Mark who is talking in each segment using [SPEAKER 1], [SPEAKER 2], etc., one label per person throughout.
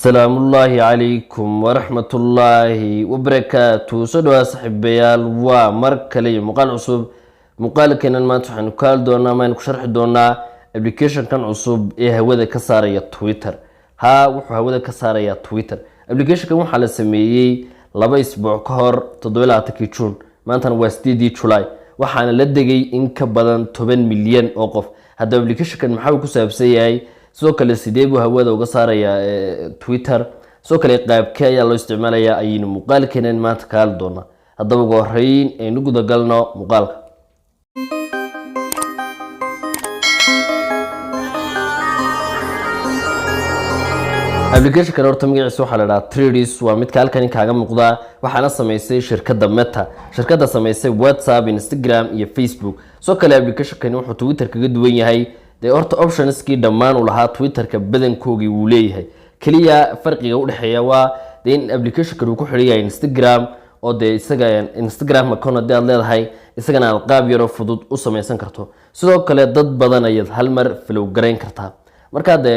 [SPEAKER 1] السلام الله عليكم ورحمة الله وبركاته. سدوا صاحبيال ومركلي مقال عصوب مقال كنا ما تحن كال دونا ما نكشرح دونا ابلكيشن كان عصوب ايه هودا كسارية تويتر ها وحو هودا كسارية تويتر ابلكيشن كان وحال سميي لبا اسبوع كهر تدويلة تكيتشون ما انتان واستيدي جولاي وحانا لدغي انك بدن 10 مليون اوقف هذا ابلكيشن كان محاول كسابسيي sidoo kale sidee buu hawada uga saaraya Twitter sidoo kale qaabkee ayaa loo isticmaalayaa ayaynu muuqaalkeenan maanta ka hadli doonaa haddaba ugu horreyn aynu guda galno muuqaalka application kan horta magaciisa waxa la yiraahdaa Threads waa mid halkan kaaga muuqda waxaana sameysay shirkadda Meta shirkadda sameysay WhatsApp Instagram iyo Facebook sidoo kale application kan wuxuu Twitter kaga duwan yahay de horta options ki dhamaan u lahaa Twitter ka badankoogi uu leeyahay kaliya farqiga u dhaxeeya waa in application kan uu ku xiriyo Instagram oo de isaga Instagram account aad leedahay isagana qaab yar oo fudud u sameeysan karto sidoo kale dad badan ayaad hal mar follow gareyn kartaa marka de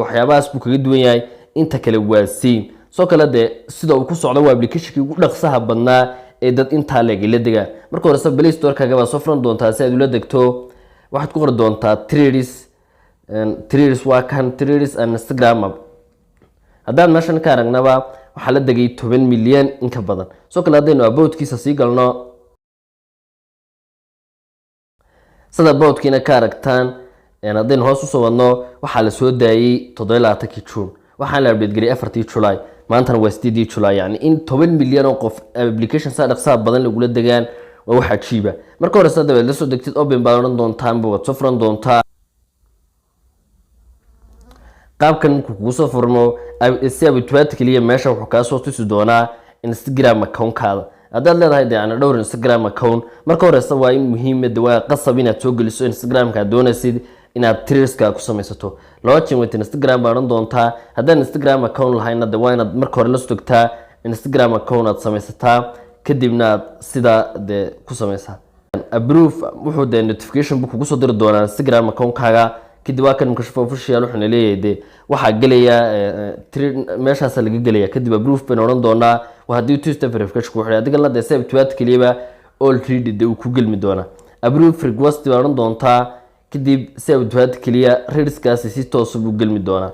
[SPEAKER 1] waxyaabahaas buu kaga duwan yahay inta kale waa siin sidoo kale de sida uu ku socdo waa application ki ugu dhaqsaha badnaa ee dad inta la diga marka hore Play Store kaga waa soo furan doontaa si aad ula degto waxaad ku qori doontaa Threads waa kan Threads and Instagram haddaan meeshan ka aragnaba waxaa la degay 10 milyan in ka badan soo kale hadaynu aboutkiisa sii galno sida aboutkiina ka aragtaan hadaynu hoos u soo wadno waxaa la soo daayay 7 June waxaa la update garay 4 July maantana waa 8 July yani in 10 milyan oo qof application saa dhaqsaha badan lagu la degaan waxa jiiba marka hore sadaba la soo degtid open baaran doontaan buu soo furan doontaa qaabkan ku soo furmo si automatically meesha wuxuu ka soo tusi doonaa Instagram account-kaada hadaad leedahay deena dhowr Instagram account marka hore waa muhiimad waa qasab inaad soo geliso Instagram-ka doonaysid inaad Threads-ka ku samaysato login with Instagram baaran doontaa haddaan Instagram account lahayn waa inaad marka hore la soo degtaa Instagram account aad samaysataa kadibna sida de ku sameeysa approve wuxuu de notification book kugu soo diri doonaa Instagram account-kaaga kadib waa kan kashfa official wuxuu leeyahay de waxa galaya meeshaas laga galaya kadib approve baan oran doonaa waa hadii two step verification ku xidhay adiga la de save tweet kaliya already de ku galmi doona approve request baan oran doontaa kadib save tweet kaliya readskaas si toos u galmi doona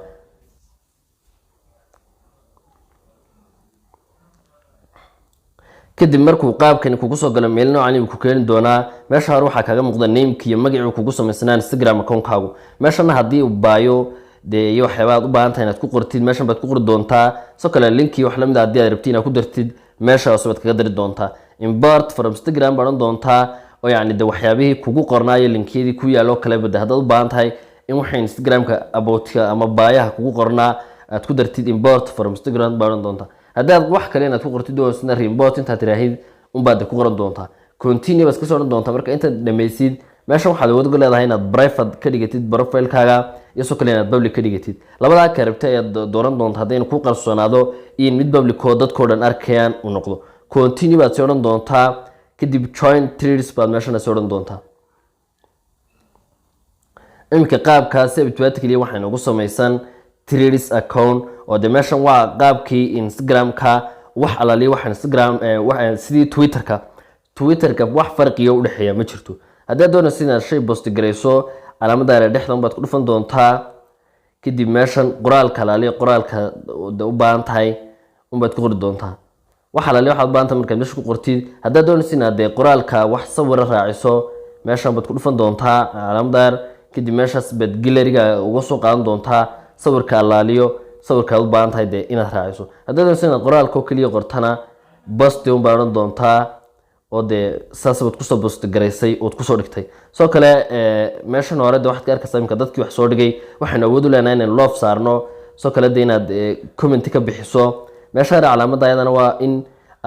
[SPEAKER 1] kadib markuu qaabkan kugu soo galo meel noocan uu ku keen doonaa meesha hore waxa kaga muuqda name-ki iyo magaciisa kugu sameysnaan Instagram account-kaagu meeshana hadii uu baayo de iyo waxyaabo u baahan tahay inaad ku qortid meeshan baad ku qori doontaa soo kale link wax la mid ah hadii aad rabtid inaad ku dartid meesha soo baad kaga dari doontaa import from Instagram baan doontaa oo yani de waxyaabihii kugu qornaayo linkiyadii ku yaalo kale bad hadaad u baahan tahay in waxa Instagram-ka about-ka ama baayaha kugu qornaa aad ku dartid import from Instagram baan doontaa hadaad wax kale inaad ku qortid oo isna report inta tiraahid baad ku qoran doontaa continue bas ka soo doontaa marka inta dhameysid meesha waxaad wada leedahay inaad private ka dhigatid profile-kaaga iyo soo kale inaad public ka dhigatid labada karabta aad dooran doontaa hadii ku qarsoonaado in mid public oo dadkoo dhan arkayaan uu noqdo continue baad soo doontaa kadib join Threads baad meesha soo doontaa imka qaabkaas automatically waxaan ugu sameeysan Threads account oo de meeshan waa qaabkii Instagram-ka wax alaali wax Instagram wax sidii Twitter-ka wax farqiyo u dhaxeeya ma jirto haddii doonaysid inaad shay post gareyso calaamada dhexdan baad ku dhufan doontaa kadib meeshan qoraalka alaali qoraalka u baahan tahay baad ku qori doontaa wax alaali waxa u baahan tahay markaad meesha ku qortid haddii doonaysid inaad qoraalka wax sawir raaciso meeshan baad ku dhufan doontaa calaamada kadib meeshaas baad gallery-ga uga soo qaadan doontaa sawirka alaaliyo sawirka u baahan tahay de inaad raaciso haddii doonaysid inaad qoraalka kaliya qortana post u baahan doontaa oo de saasabad ku soo post gareysay oo ku soo dhigtay soo kale meeshan hore de waxaad ka arkaysaa imka dadkii wax soo dhigay waxaan awood u leenahay in love saarno soo kale de inaad comment ka bixiso meesha calaamada ayadana waa in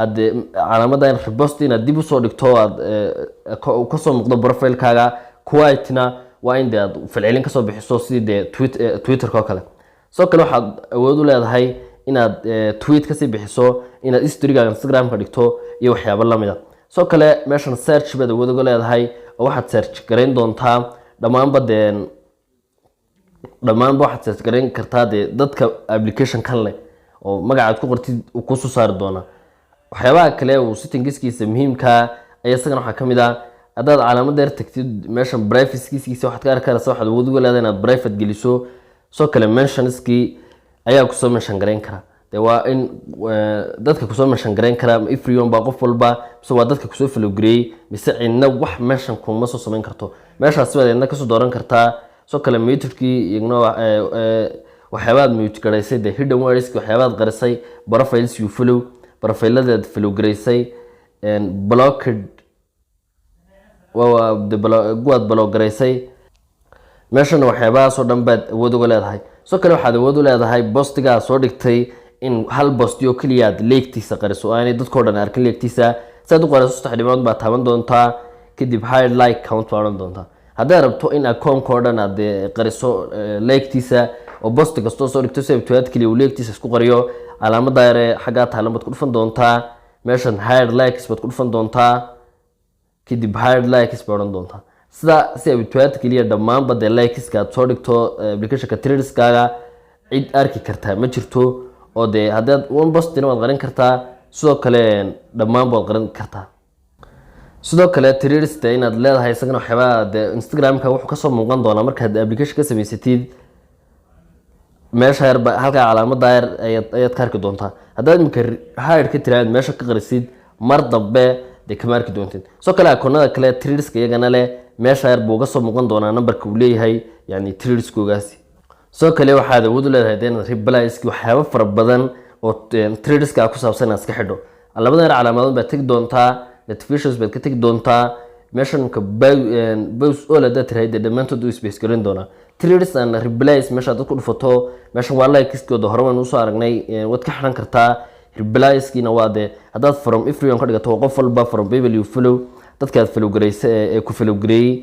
[SPEAKER 1] aad calaamada in repost inaad dib u soo dhigto aad ka soo muuqdo profile-kaaga quite-na waa in aad falcelin ka soo bixiso sidii de Twitter-ka kale soo kale waxaad awood u leedahay inaad tweet ka sii bixiso inaad history-ga Instagram-ka dhigto iyo waxyaabo la mid ah soo kale meeshan search baad awood u leedahay oo waxaad search gareyn doontaa dhamaan badeen dhammaanba waxaad search garayn kartaa dee dadka application kan leh oo magacaad ku qortid uu ku soo saari doonaa. waxyaabaha kale uu settingskiisa muhiimka ayaa isagana waxaa ka mid ah haddaad calaamad yar tagtid meeshan privacyskiisa waxaad ka arki karaysaa waxaad awood uga leedahay inaad private geliso. soo kale mentionskii ayaa kusoo mention garayn kara dee waa in dadka kusoo mention garayn kara everyone baa qof walba mise waa dadka kusoo follow gareeyay mise cidna wax mention kuma soo samayn karto meeshaas sibaad cidna kasoo dooran kartaa. soo kale mutekii iyaguna waxyaabaad mute garaysay dee hidden wordski waxyaabaad qarisay profiles you follow profiledaad follow garaysay blocked guwaad block garaysay meeshana waxyaabahaasoo dhan baad awood uga leedahay. soo kale waxaad awood u leedahay postigaa soo dhigtay in hal posti oo keliya aad leegtiisa qariso aanay dadkoo dhan arkin leegtiisa. sidaad u qariso 3 dhibcood baad taaban doontaa kadib hide like count baa odhan doontaa. haddaad rabto in account-koo dhan aad qariso leegtiisa oo posti kastoo soo dhigto sababtooad keliya uu leegtiisa isku qariyo calaamada yare xaggaa taalan baad ku dhufan doontaa meeshan hide likes baad ku dhufan doontaa kadib hide likes baa odhan doontaa. sida si abituaad keliya dhammaanba dee likeska aad soo dhigto applicationka Threadskaaga cid arki kartaa ma jirto oo dee haddaad one postina waad qarin kartaa sidoo kale dhammaanba waad qarin kartaa. sidoo kale Threads dee inaad leedahay isagana waxyaabaha dee Instagramka wuxuu kasoo muuqan doonaa markaad application ka samaysatid meesha yar halkaa calaamada yar ayaad ka arki doontaa. haddaad imika hide ka tiraahdo meesha ka qarisid mar dambe dee kama arki doontid. soo kale akoonada kale Threadska iyagana leh meesha yar buu uga soo muuqan doonaa numberka uu leeyahay yani Threadskoogaasi. soo kale waxaad awood u leedahay dee inaad replieski waxyaabo fara badan oo Threadska ku saabsan inaad iska xidho. labada yar calaamadood baad tegi doontaa notifications baad ka tegi doontaa meeshanka bows all haddaad tirahay dee dhammaantood u space garin doonaa. Threads and replies meesha aad ku dhufato meeshan waa likeskooda hore waan usoo aragnay waad ka xidhan kartaa. replieskiina waa dee haddaad from everyone ka dhigato qof walba from people you follow dadkaad follow garaysay ee ku follow gareeyay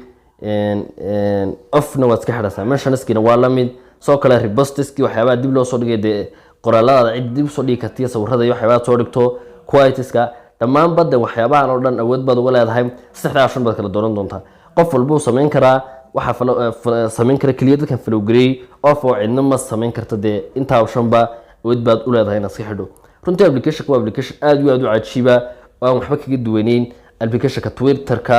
[SPEAKER 1] offna waad iska xidhaysaa. mentionskiina waa la mid. soo kale reposteski waxyaabaha dib loo soo dhigay dee qoraalada cid dib soo dhigi kartiya sawirada iyo waxyaabaha soo dhigto quieteska dhammaan badda waxyaabahan oo dhan awood baad uga leedahay 3 option baad kala dooran doontaa. qof walba uu samayn karaa waxa samayn kara kaliya dadkan follow gareeyay off oo cidna ma samayn karta dee inta option ba awood baad u leedahay inaad iska xidho. runtii application waa application aad u cajiiba oo aan waxba kaga duwaneyn applicationka Twitterka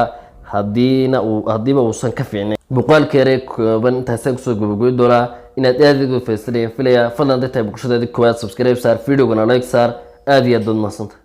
[SPEAKER 1] hadiiba uusan ka fiicnayn. muuqaalkeere kooban intaas aan kusoo gabagabay doonaa inaad aad uga faa'iideysan filaya fadlan dadka bulshada koowaad subscribe saar videogana like saar aad iyo aad mahadsantahay.